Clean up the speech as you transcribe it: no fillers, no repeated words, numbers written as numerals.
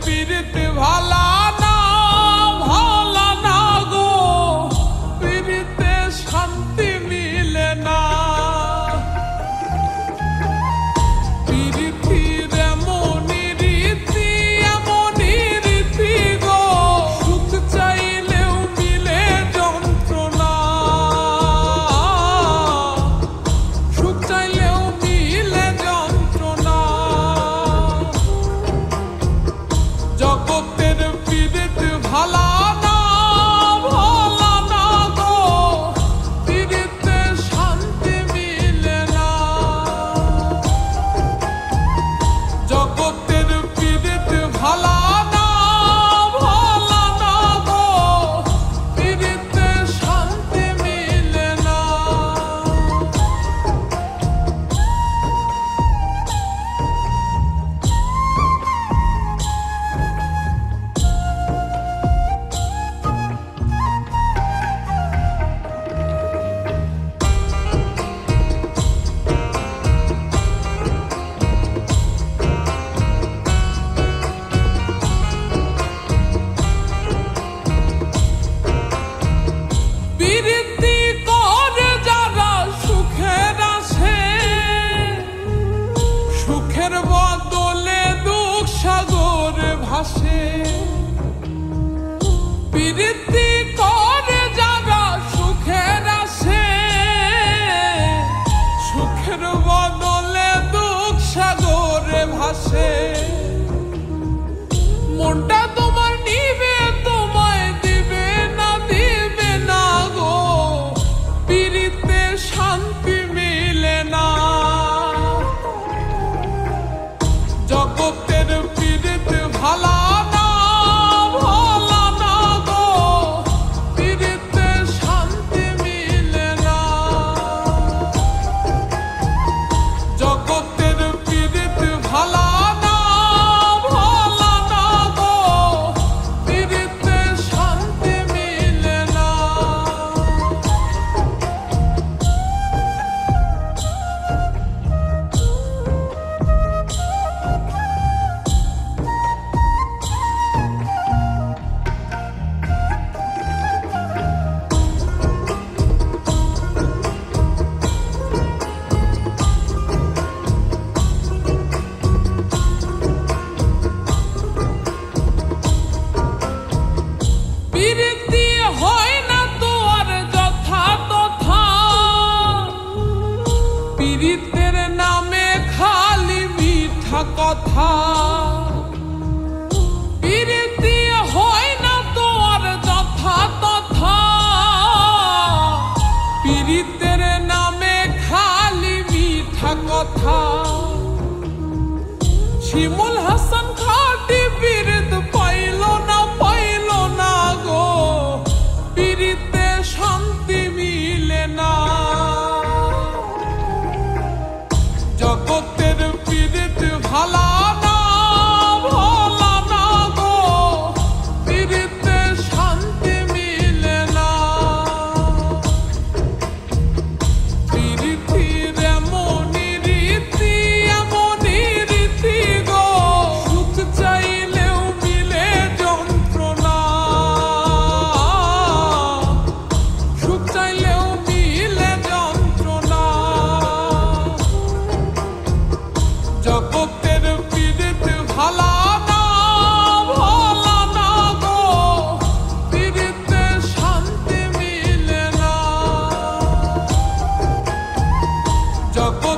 পীড়িত ভালা না ভালা না গো, পীড়িতে শান্তি মিলে না। পীড়িতির এমনই রীতি এমনই রীতি গো, সুখ চাইলেও মিলে যন্ত্রণা, সুখ চাইলেও মিলে যন্ত্রণা। জগতের পীড়িত ভালা না ভালা না গো, পীড়িতে শান্তি মিলে না। জগতের পীড়িত ভালা না ভালা না গো, পীড়িতে শান্তি মিলে না। পীড়িতি করে যারা সুখের আসে, সুখের বদলে দুঃখ সাগরে ভাসে। পীড়িতি করে যারা সুখের আসে, সুখের বদলে দুঃখ সাগরে ভাসে। মনটা তোমার নিবে তোমায় দিবে না দিবে না গো, পীড়িতে শান্তি মিলে না। জগতের পীড়িত ভালা না ভালা না গো, পীড়িতে শান্তি মিলে না। জগতের পীড়িত ভালা না ভালা না গো, পীড়িতে শান্তি মিলে না। পীড়িতি হয় না তো আর যথা তথা, পীড়িতের নামে খালি মিঠা কথা। পীড়িতি হয় না তো আর যথা তথা, পীড়িতের নামে খালি মিঠা কথা। শিমুল হাসান খাটি পীড়িত পাইল না পাইল না গো, পীড়িতে শান্তি মিলে না। জগতের পীড়িত ভালা না ভালা না গো, পীড়িতে শান্তি মিলে না। পীড়িতির এমনই রীতি এমনই রীতি গো, সুখ চাইলেও মিলে যন্ত্রণা, সুখ চাইলেও মিলে যন্ত্রণা। জগতের পীড়িত ভালা না ভালা না গো, পীড়িতে শান্তি মিলে না। জগৎ